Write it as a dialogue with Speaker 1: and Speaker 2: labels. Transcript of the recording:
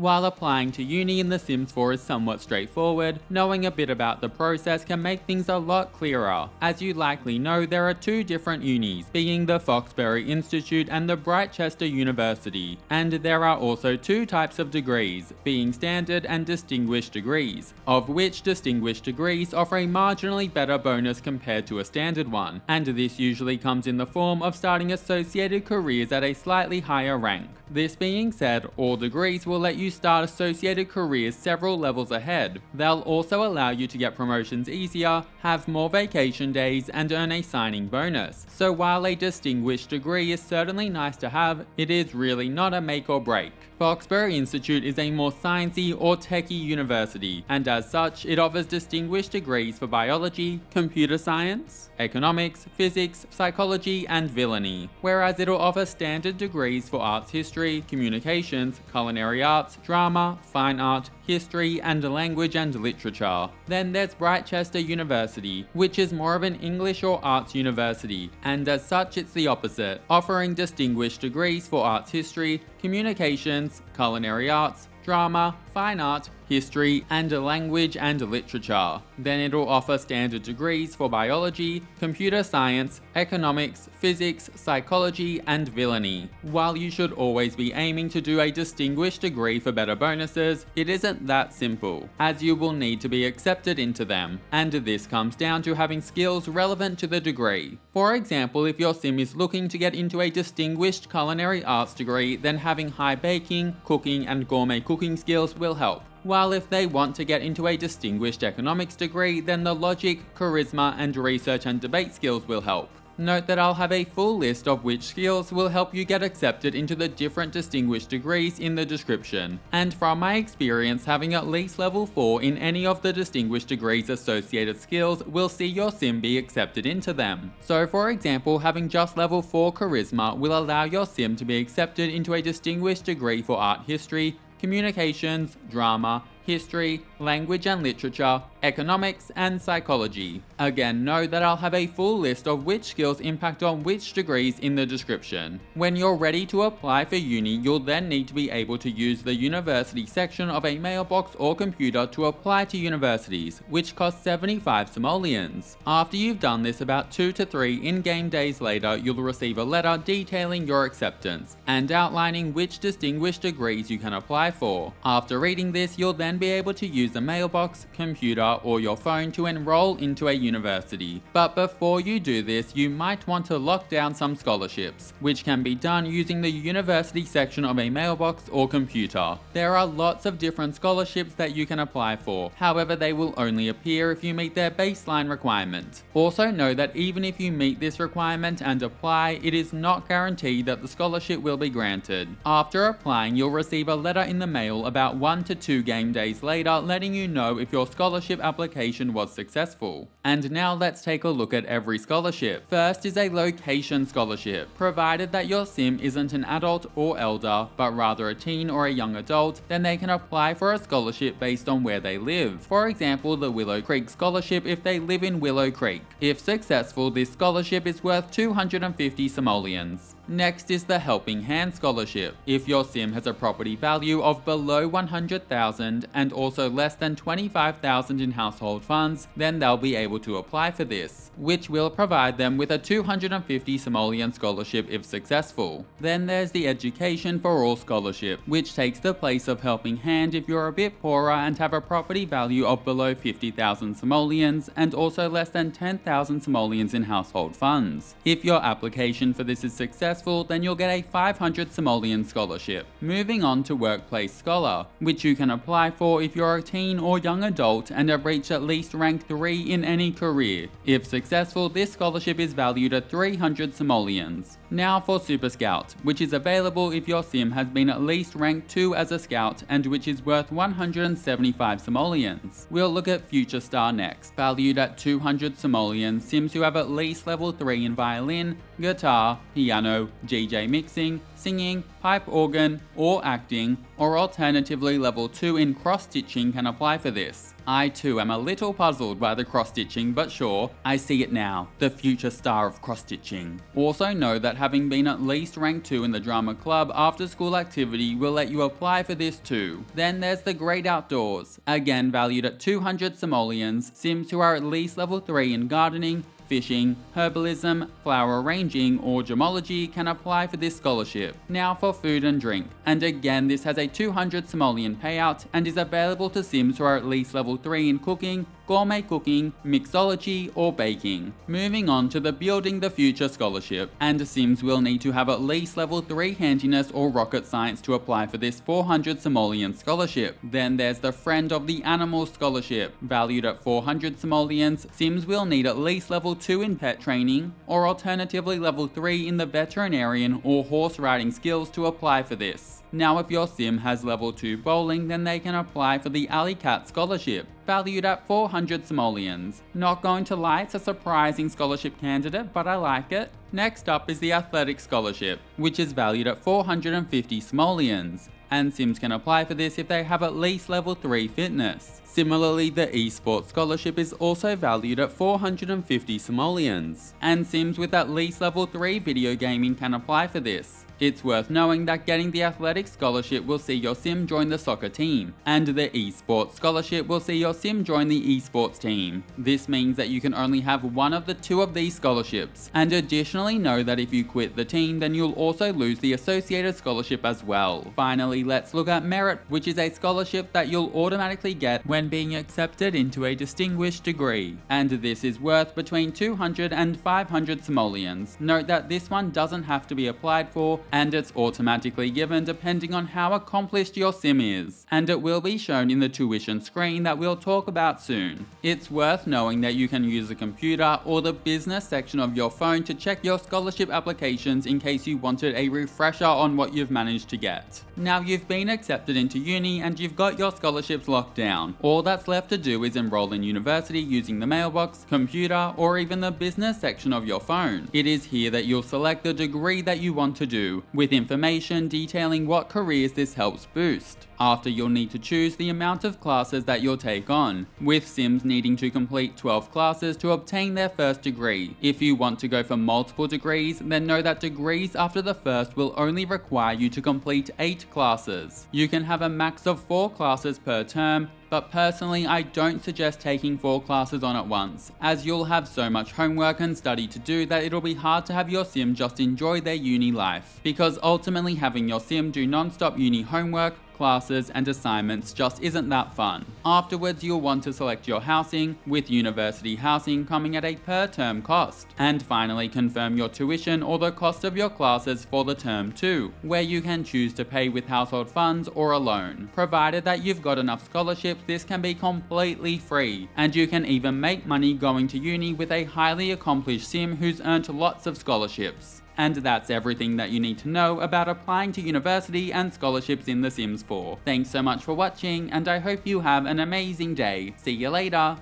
Speaker 1: While applying to uni in The Sims 4 is somewhat straightforward, knowing a bit about the process can make things a lot clearer. As you likely know, there are two different unis, being the Foxbury Institute and the Brightchester University, and there are also two types of degrees, being standard and distinguished degrees, of which distinguished degrees offer a marginally better bonus compared to a standard one, and this usually comes in the form of starting associated careers at a slightly higher rank. This being said, all degrees will let you start associated careers several levels ahead. They'll also allow you to get promotions easier, have more vacation days, and earn a signing bonus. So while a distinguished degree is certainly nice to have, it is really not a make or break. Foxbury Institute is a more sciencey or techie university, and as such, it offers distinguished degrees for biology, computer science, economics, physics, psychology, and villainy, whereas it'll offer standard degrees for arts history, communications, culinary arts, drama, fine art, history, and language and literature. Then there's Brightchester University, which is more of an English or arts university, and as such it's the opposite, offering distinguished degrees for arts history, communications, culinary arts, drama, fine art, history, and language and literature. Then it'll offer standard degrees for biology, computer science, economics, physics, psychology, and villainy. While you should always be aiming to do a distinguished degree for better bonuses, it isn't that simple, as you will need to be accepted into them, and this comes down to having skills relevant to the degree. For example, if your sim is looking to get into a distinguished culinary arts degree, then having high baking, cooking, and gourmet cooking skills will help. While if they want to get into a distinguished economics degree, then the logic, charisma, and research and debate skills will help. Note that I'll have a full list of which skills will help you get accepted into the different distinguished degrees in the description, and from my experience, having at least level 4 in any of the distinguished degrees associated skills will see your sim be accepted into them. So for example, having just level 4 charisma will allow your sim to be accepted into a distinguished degree for art history, communications, drama, history, language and literature, economics, and psychology. Again, know that I'll have a full list of which skills impact on which degrees in the description. When you're ready to apply for uni, you'll then need to be able to use the university section of a mailbox or computer to apply to universities, which cost 75 simoleons. After you've done this, about 2 to 3 in-game days later, you'll receive a letter detailing your acceptance and outlining which distinguished degrees you can apply for. After reading this, you'll then be able to use the mailbox, computer, or your phone to enroll into a university. But before you do this, you might want to lock down some scholarships, which can be done using the university section of a mailbox or computer. There are lots of different scholarships that you can apply for, however they will only appear if you meet their baseline requirement. Also know that even if you meet this requirement and apply, it is not guaranteed that the scholarship will be granted. After applying, you'll receive a letter in the mail about 1 to 2 game days later letting you know if your scholarship application was successful. And now let's take a look at every scholarship. First is a location scholarship. Provided that your sim isn't an adult or elder, but rather a teen or a young adult, then they can apply for a scholarship based on where they live. For example, the Willow Creek Scholarship if they live in Willow Creek. If successful, this scholarship is worth 250 simoleons. Next is the Helping Hand Scholarship. If your sim has a property value of below 100,000 and also less than 25,000 in household funds, then they'll be able to apply for this, which will provide them with a 250 simoleon scholarship if successful. Then there's the Education for All Scholarship, which takes the place of Helping Hand if you're a bit poorer and have a property value of below 50,000 simoleons and also less than 10,000 simoleons in household funds. If your application for this is successful, then you'll get a 500 simoleon scholarship. Moving on to Workplace Scholar, which you can apply for if you're a teen or young adult and have reached at least rank 3 in any career. If successful, this scholarship is valued at 300 simoleons. Now for Super Scout, which is available if your sim has been at least rank 2 as a scout and which is worth 175 simoleons. We'll look at Future Star next. Valued at 200 simoleons, sims who have at least level 3 in violin, guitar, piano, DJ mixing, singing, pipe organ, or acting, or alternatively level 2 in cross-stitching can apply for this. I too am a little puzzled by the cross-stitching, but sure, I see it now, the future star of cross-stitching. Also know that having been at least rank 2 in the drama club after school activity will let you apply for this too. Then there's the Great Outdoors, again valued at 200 simoleons. Sims who are at least level 3 in gardening, fishing, herbalism, flower arranging, or gemology can apply for this scholarship. Now for food and drink, and again this has a 200 simoleon payout and is available to Sims who are at least level 3 in cooking, gourmet cooking, mixology, or baking. Moving on to the Building the Future scholarship, and Sims will need to have at least level 3 handiness or rocket science to apply for this 400 simoleon scholarship. Then there's the Friend of the Animals scholarship, valued at 400 simoleons. Sims will need at least level 2 in pet training, or alternatively level 3 in the veterinarian or horse riding skills to apply for this. Now if your sim has level 2 bowling, then they can apply for the Alley Cat scholarship, valued at 400 simoleons. Not going to lie, it's a surprising scholarship candidate, but I like it. Next up is the Athletic scholarship, which is valued at 450 simoleons, and Sims can apply for this if they have at least level 3 fitness. Similarly, the Esports scholarship is also valued at 450 simoleons, and Sims with at least level 3 video gaming can apply for this. It's worth knowing that getting the Athletic scholarship will see your sim join the soccer team, and the Esports scholarship will see your sim join the esports team. This means that you can only have one of the two of these scholarships, and additionally know that if you quit the team, then you'll also lose the associated scholarship as well. Finally, let's look at Merit, which is a scholarship that you'll automatically get when being accepted into a distinguished degree, and this is worth between 200 and 500 simoleons. Note that this one doesn't have to be applied for, and it's automatically given depending on how accomplished your sim is, and it will be shown in the tuition screen that we'll talk about soon. It's worth knowing that you can use the computer or the business section of your phone to check your scholarship applications in case you wanted a refresher on what you've managed to get. Now you've been accepted into uni and you've got your scholarships locked down. All that's left to do is enroll in university using the mailbox, computer, or even the business section of your phone. It is here that you'll select the degree that you want to do, with information detailing what careers this helps boost. After, you'll need to choose the amount of classes that you'll take on, with Sims needing to complete 12 classes to obtain their first degree. If you want to go for multiple degrees, then know that degrees after the first will only require you to complete 8 classes. You can have a max of 4 classes per term, but personally I don't suggest taking 4 classes on at once, as you'll have so much homework and study to do that it'll be hard to have your sim just enjoy their uni life, because ultimately having your sim do non-stop uni homework, classes and assignments just isn't that fun. Afterwards, you'll want to select your housing, with university housing coming at a per term cost. And finally, confirm your tuition or the cost of your classes for the term 2, where you can choose to pay with household funds or a loan. Provided that you've got enough scholarships, this can be completely free, and you can even make money going to uni with a highly accomplished sim who's earned lots of scholarships. And that's everything that you need to know about applying to university and scholarships in The Sims 4. Thanks so much for watching, and I hope you have an amazing day. See you later!